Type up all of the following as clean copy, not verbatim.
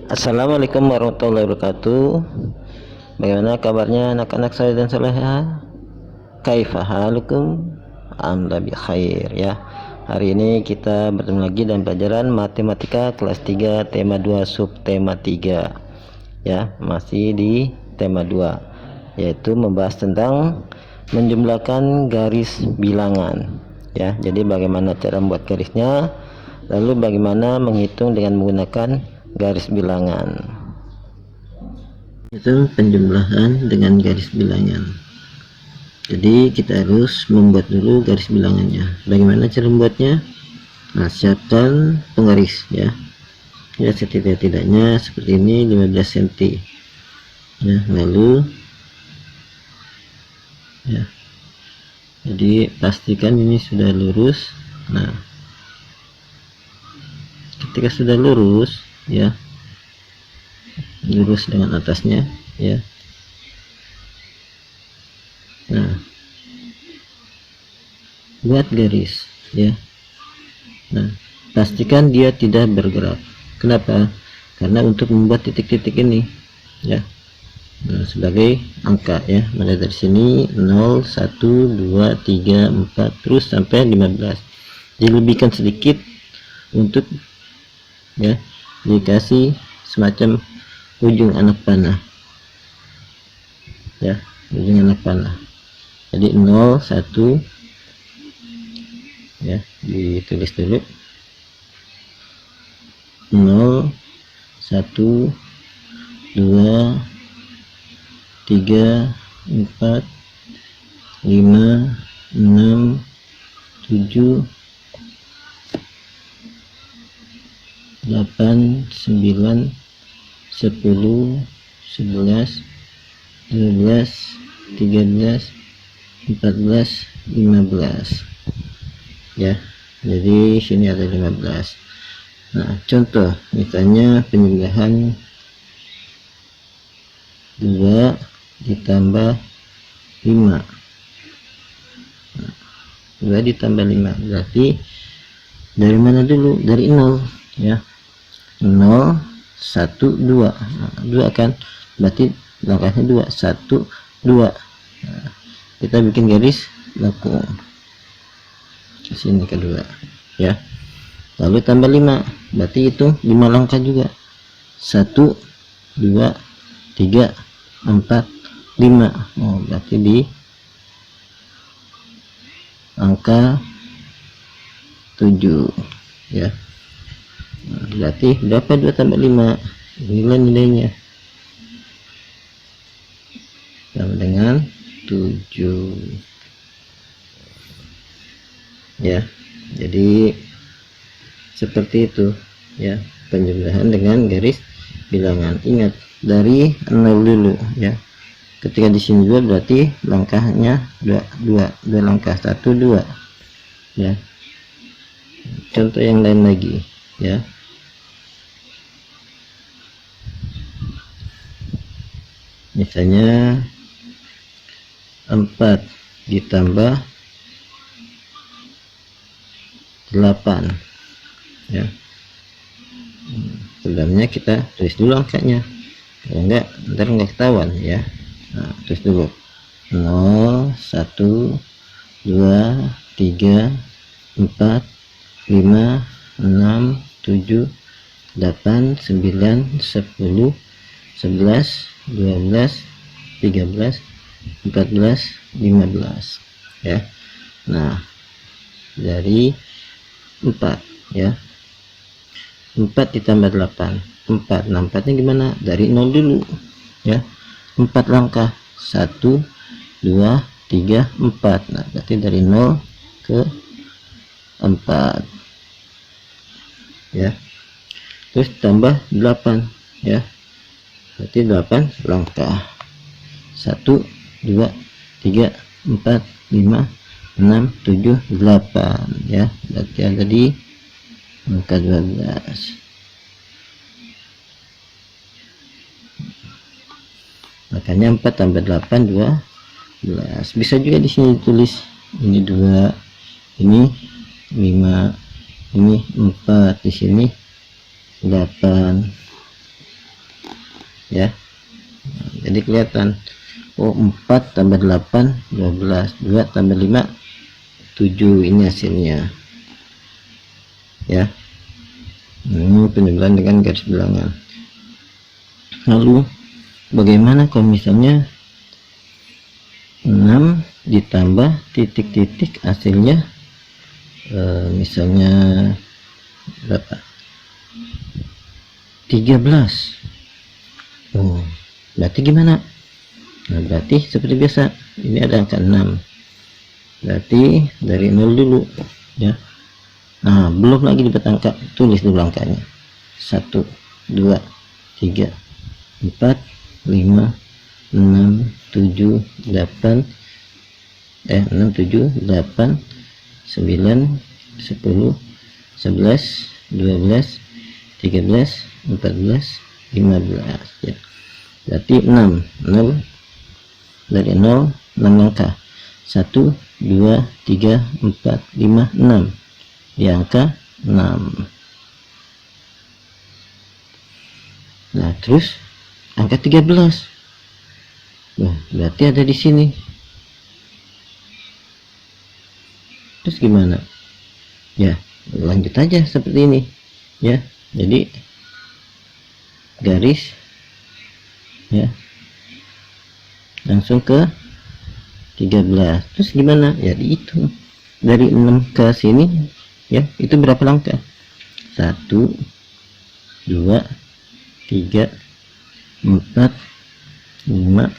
Assalamualaikum warahmatullahi wabarakatuh. Bagaimana kabarnya anak-anak saya dan soleha? Kaifa halukum? Alhamdulillah bi khair ya. Hari ini kita bertemu lagi dalam pelajaran matematika kelas 3 tema 2 subtema 3 ya, masih di tema 2 yaitu membahas tentang menjumlahkan garis bilangan ya. Jadi bagaimana cara membuat garisnya, lalu bagaimana menghitung dengan menggunakan garis bilangan. Itu penjumlahan dengan garis bilangan. Jadi kita harus membuat dulu garis bilangannya. Bagaimana cara membuatnya? Nah, siapkan penggaris ya. Ya, setidak-tidaknya seperti ini 15 cm. Ya, lalu ya. Jadi pastikan ini sudah lurus. Nah, ketika sudah lurus ya, lurus dengan atasnya ya. Nah, buat garis ya. Nah, pastikan dia tidak bergerak. Kenapa? Karena untuk membuat titik-titik ini ya, nah, sebagai angka ya, mulai dari sini 0 1 2 3 4 terus sampai 15. Dilebihkan sedikit untuk ya, dikasih semacam ujung anak panah ya, ujung anak panah. Jadi 0 1 ya, ditulis dulu 0 1 2 3 4 5 6 7 8 9 10 11 12 13 14 15 ya. Jadi sini ada 15. Nah, contoh misalnya penjumlahan 2 ditambah 5. Nah, 2 ditambah 5 berarti dari mana dulu? Dari 0 ya. 0 1 2. Nah, 2 kan berarti langkahnya 2 1 2. Nah, kita bikin garis lengkung ke sini kedua ya. Lalu tambah 5 berarti itu 5 langkah juga. 1 2 3 4 5. Oh, berarti di angka 7 ya. Nah, berarti berapa 2 tambah 5? Inilah nilainya, sama dengan 7 ya. Jadi seperti itu ya, penjumlahan dengan garis bilangan. Ingat dari 0 dulu ya. Ketika di sini 2 berarti langkahnya 2 langkah 1 2 ya. Contoh yang lain lagi ya. Misalnya 4 ditambah 8 ya. Sebelumnya kita tulis dulu angkanya, kalau enggak ntar nggak ketahuan ya. Nah, tulis dulu 0 1 2 3 4 5 6 7 8 9 10 11 12 13 14 15 ya. Nah, dari 4 ya, 4 ditambah 8 4. Nah, 4 nya gimana? Dari 0 dulu ya, 4 langkah 1 2 3 4. Nah, berarti dari 0 ke 4 ya. Terus tambah 8 ya, berarti 8 langkah 1 2 3 4 5 6 7 8 ya. Berarti ada di angka 12. Makanya 4 tambah 8 12. Bisa juga di sini ditulis ini 2, ini 5, ini 4, di sini 8 ya. Jadi kelihatan, oh 4 tambah 8 12, 2 tambah 5 7, ini hasilnya ya. Ini penjumlahan dengan garis bilangan. Lalu bagaimana kalau misalnya 6 ditambah titik-titik hasilnya misalnya berapa, 13. Oh, berarti gimana? Nah, berarti seperti biasa, ini ada angka 6, berarti dari 0 dulu ya. Nah, belum lagi dibuat angka, tulis dulu angkanya. 1 2 3 4 5 6 7 8 6 7 8 9 10 11 12 13 14 15 ya. Berarti 6 0, dari 0 6 langkah, 1 2 3 4 5 6 di angka 6. Nah, terus angka 13. Nah, berarti ada di sini. Terus gimana? Ya, lanjut aja seperti ini. Ya, jadi garis ya. Langsung ke 13. Terus gimana? Ya dihitung. Dari 6 ke sini ya, itu berapa langkah? 1 2 3 4 5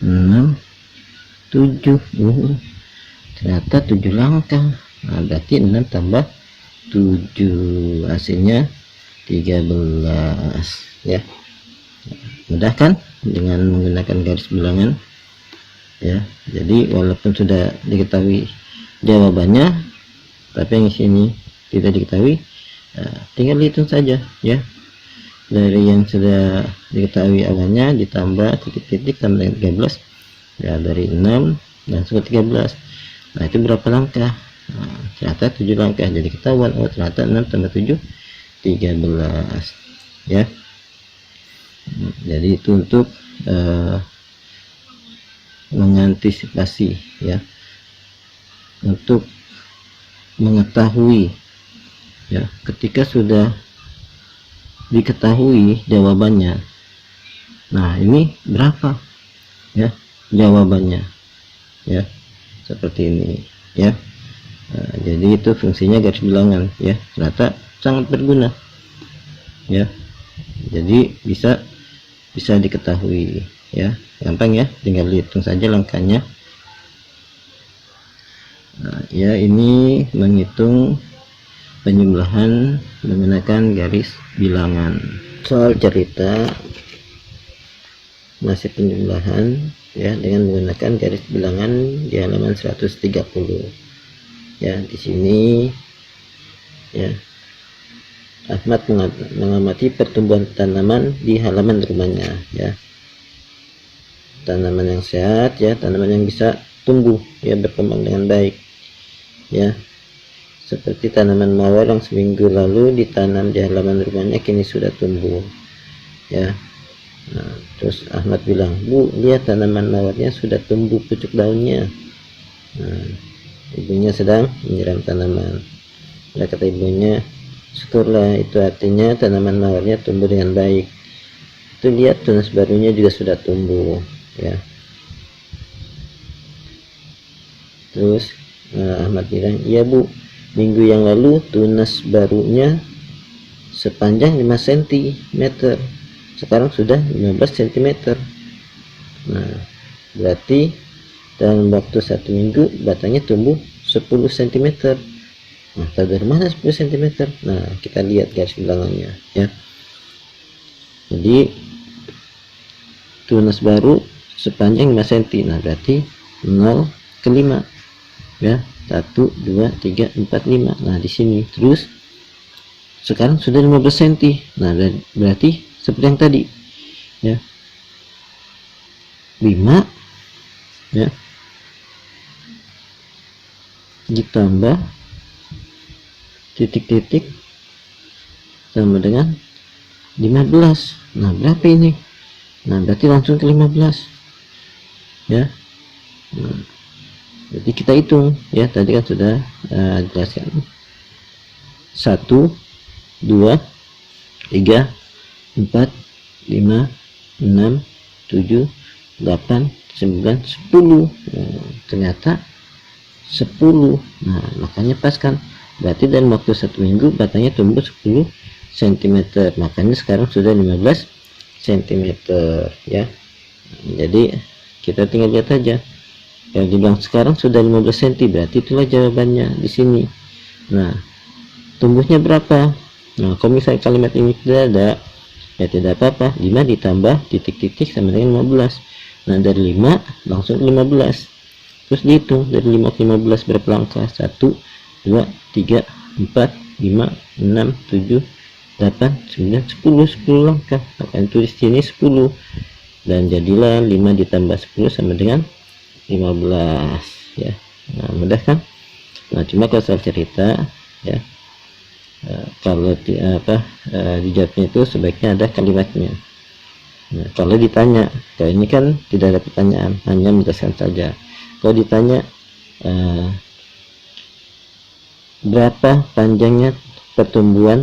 6 7. Ternyata 7 langkah. Nah, berarti 6 tambah 7 hasilnya 13 ya. Mudah kan dengan menggunakan garis bilangan ya. Jadi walaupun sudah diketahui jawabannya, tapi yang sini tidak diketahui, tinggal hitung saja ya. Dari yang sudah diketahui awalnya ditambah titik-titik tambah 13 ya, dari 6 langsung ke 13. Nah, itu berapa langkah? Nah, ternyata 7 langkah. Jadi ketahuan, oh ternyata 6 tambah 7 13 ya. Jadi itu untuk mengantisipasi ya, untuk mengetahui ya, ketika sudah diketahui jawabannya. Nah, ini berapa ya jawabannya ya, seperti ini ya. Nah, jadi itu fungsinya garis bilangan ya, ternyata sangat berguna ya. Jadi bisa diketahui ya, gampang ya, tinggal dihitung saja langkahnya. Nah, ya, ini menghitung penjumlahan menggunakan garis bilangan. Soal cerita masih penjumlahan ya dengan menggunakan garis bilangan di halaman 130 ya. Di sini ya, Ahmad mengamati pertumbuhan tanaman di halaman rumahnya ya. Tanaman yang sehat ya, tanaman yang bisa tumbuh ya, berkembang dengan baik ya. Seperti tanaman mawar yang seminggu lalu ditanam di halaman rumahnya kini sudah tumbuh ya. Nah, terus Ahmad bilang, "Bu, lihat tanaman mawarnya sudah tumbuh pucuk daunnya." Nah, ibunya sedang menyiram tanaman. Nah, kata ibunya, "Syukurlah, itu artinya tanaman mawarnya tumbuh dengan baik. Itu lihat tunas barunya juga sudah tumbuh ya." Terus Ahmad bilang, "Iya Bu, minggu yang lalu tunas barunya sepanjang 5 cm, sekarang sudah 15 cm. Nah, berarti dalam waktu 1 minggu batangnya tumbuh 10 cm. Nah, tahu dari mana 10 cm? Nah, kita lihat garis bilangannya ya. Jadi tunas baru sepanjang 5 cm. Nah, berarti 0 ke 5 ya. 1 2 3 4 5. Nah, di sini terus sekarang sudah 15 cm. Nah, berarti seperti yang tadi ya, 5 ya ditambah titik-titik sama dengan 15. Nah, berapa ini? Nah berarti langsung ke 15 ya. Nah, jadi kita hitung ya, tadi kan sudah jelaskan 1 2 3 4 5 6 7 8 9 10. Ternyata 10. Nah makanya pas kan, berarti dalam waktu 1 minggu batangnya tumbuh 10 cm, makanya sekarang sudah 15 cm ya. Jadi kita tinggal lihat aja, yang dibilang sekarang sudah 15 cm, berarti itulah jawabannya di sini. Nah tumbuhnya berapa? Nah kalau misalnya kalimat ini tidak ada, ya tidak apa-apa, 5 ditambah titik-titik sama dengan 15. Nah dari 5 langsung 15, terus dihitung dari 5 ke 15 berapa langkah, 1 2 3 4 5 6 7 8 9 10 langkah. Akan tulis sini 10, dan jadilah 5 ditambah 10 sama dengan 15 ya. Nah mudah kan. Nah cuma kalau soal cerita ya, kalau dijawabnya itu sebaiknya ada kalimatnya. Nah, kalau ditanya, kayak ini kan tidak ada pertanyaan, hanya menjelaskan saja. Kalau ditanya berapa panjangnya pertumbuhan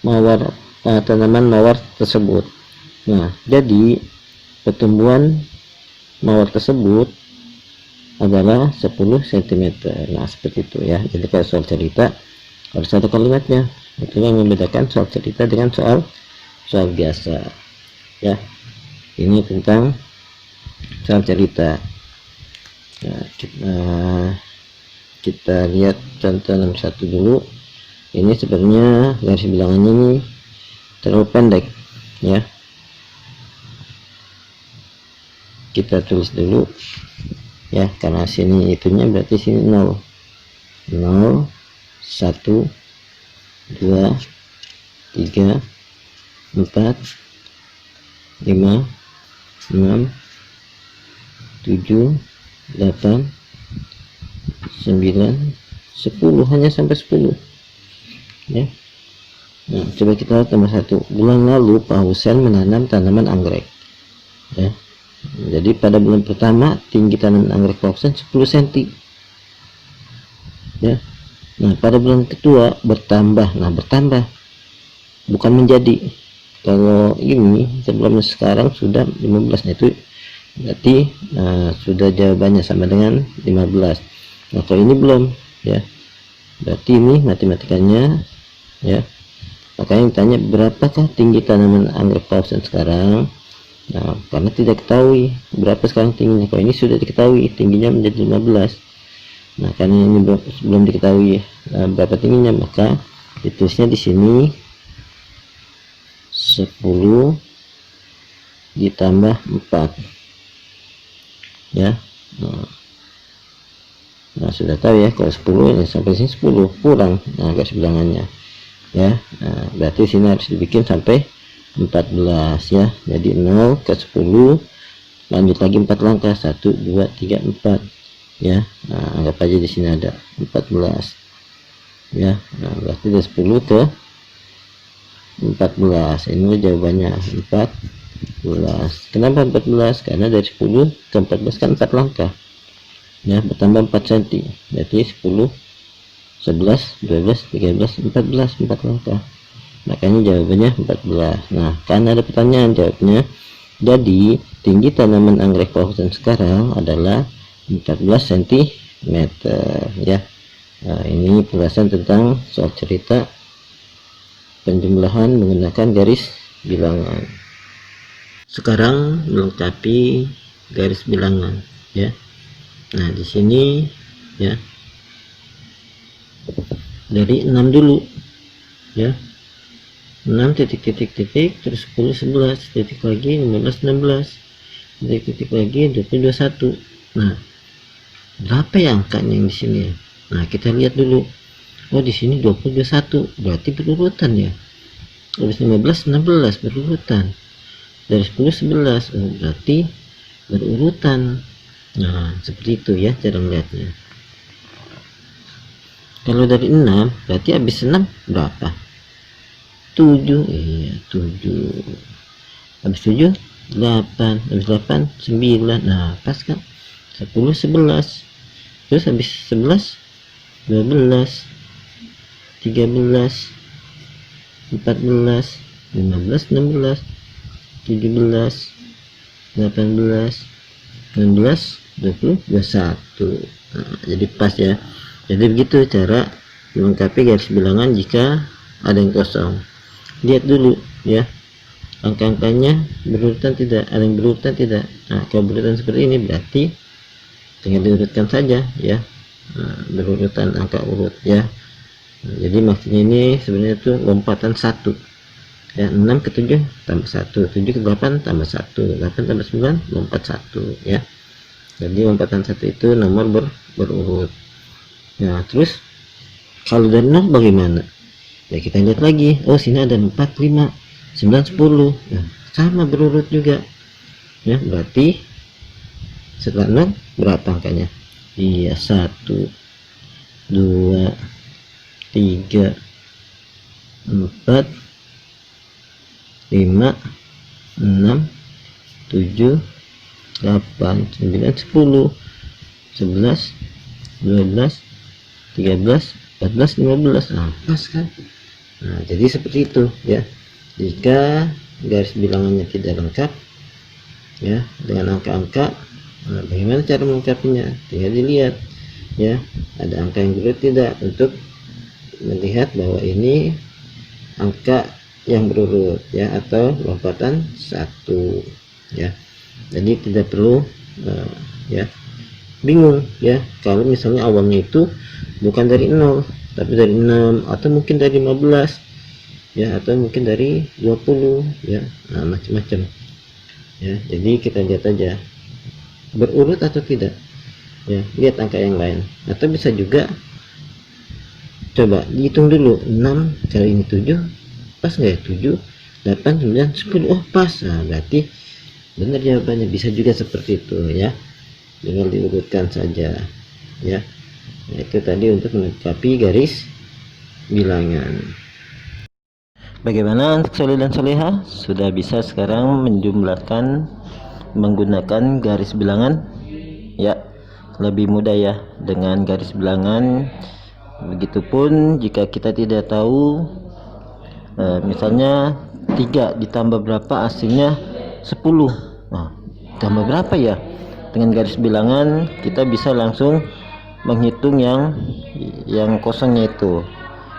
mawar, tanaman mawar tersebut. Nah jadi pertumbuhan mawar tersebut adalah 10 cm. Nah seperti itu ya. Jadi kalau soal cerita harus ada kalimatnya. Itu yang membedakan soal cerita dengan soal biasa ya. Ini tentang soal cerita. Nah, kita lihat contoh 61 dulu. Ini sebenarnya garis bilangannya ini terlalu pendek ya. Kita tulis dulu ya, karena sini itunya berarti sini 0 0 1 2 3 4 5 6 7 8 9 10, hanya sampai 10 ya. Nah coba kita lihat nomor 1. Bulan lalu Pak Husen menanam tanaman anggrek ya. Jadi pada bulan pertama tinggi tanaman anggrek Pak Husen 10 cm ya. Nah pada bulan kedua bertambah. Nah bertambah bukan menjadi. Kalau ini sebelumnya sekarang sudah 15. Nah itu berarti sudah jawabannya sama dengan 15. Nah kalau ini belum ya, berarti ini matematikanya ya. Makanya ditanya berapakah tinggi tanaman anggrek Pak Husen sekarang. Nah karena tidak ketahui berapa sekarang tingginya. Kalau ini sudah diketahui tingginya menjadi 15. Nah karena ini belum diketahui berapa tingginya, maka ditulisnya di sini 10 ditambah 4 ya. Nah sudah tahu ya, kalau 10 ini sampai sini 10 kurang garis bilangannya ya. Nah, berarti sini harus dibikin sampai 14 ya. Jadi 0 ke 10 lanjut lagi 4 langkah, 1 2 3 4 ya. Nah anggap aja di sini ada 14 ya. Nah berarti dari 10 ke 14, ini jawabannya 14. Kenapa 14? Karena dari 10 ke 14 kan 4 langkah ya, bertambah 4 cm, berarti 10 11 12 13 14, 4 langkah, makanya jawabannya 14. Nah karena ada pertanyaan jawabnya, jadi tinggi tanaman anggrek Pak Husen sekarang adalah 14 cm ya. Nah ini penjelasan tentang soal cerita penjumlahan menggunakan garis bilangan. Sekarang melengkapi garis bilangan ya. Nah di sini ya, dari 6 dulu ya, 6 titik terus 10 11 titik lagi 15 16 titik lagi 20 21. Nah berapa ya angkanya yang di sini? Nah kita lihat dulu. Oh di sini 20 21, berarti berurutan ya. Habis 15 16 berurutan. Dari 10 11, oh berarti berurutan. Nah seperti itu ya cara melihatnya. Kalau dari 6 berarti habis 6 berapa? 7, iya 7, habis 7 8, habis 8 9, nah pas kan. 10 11, terus habis 11 12 13 14 15 16 17 18 19 20 21. Nah, jadi pas ya. Jadi begitu cara melengkapi garis bilangan jika ada yang kosong. Lihat dulu ya, angka-angkanya berurutan tidak, ada yang berurutan tidak. Nah, kalau berurutan seperti ini berarti tinggal diurutkan saja ya. Nah, berurutan angka urut ya. Nah, jadi maksudnya ini sebenarnya itu lompatan 1 ya, 6 ke 7 tambah 1, 7 ke 8 tambah 1, 8 tambah 9 lompat 1 ya. Jadi lompatan 1 itu nomor berurut. Nah, terus kalau dari 0 bagaimana? Ya kita lihat lagi. Oh, sini ada 4, 5, 9, 10. Nah, sama berurut juga. Ya, berarti setelah 0 berapa angkanya? Iya, 1 2 3 4 5 6 7 8 9 10 11 12 13 14 15. Nah, pas kan. Nah, jadi seperti itu ya. Jika garis bilangannya tidak lengkap ya dengan angka-angka, nah, bagaimana cara melengkapinya? Tinggal dilihat ya, ada angka yang berurut tidak, untuk melihat bahwa ini angka yang berurut ya, atau lompatan 1 ya. Jadi tidak perlu ya bingung ya kalau misalnya awalnya itu bukan dari 0 tapi dari 6, atau mungkin dari 15 ya, atau mungkin dari 20 ya. Nah, macam-macam ya. Jadi kita lihat aja berurut atau tidak ya, lihat angka yang lain, atau bisa juga coba dihitung dulu, 6 kali ini 7 pas nggak ya? 7 8 9 10, oh pas. Nah, berarti benar jawabannya. Bisa juga seperti itu ya, dengan diurutkan saja ya. Nah, itu tadi untuk melengkapi garis bilangan. Bagaimana untuk soleh dan soleha? Sudah bisa sekarang menjumlahkan menggunakan garis bilangan ya, lebih mudah ya dengan garis bilangan. Begitupun jika kita tidak tahu misalnya 3 ditambah berapa hasilnya 10, nah tambah berapa ya, dengan garis bilangan kita bisa langsung menghitung yang kosongnya itu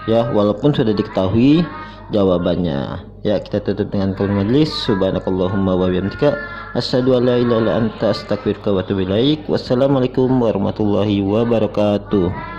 ya, walaupun sudah diketahui jawabannya ya. Kita tutup dengan kalimat majelis, subhanakallahumma wa bihamdika asyhadu an la ilaha illa anta astaghfiruka wa atubu ilaik. Wassalamualaikum warahmatullahi wabarakatuh.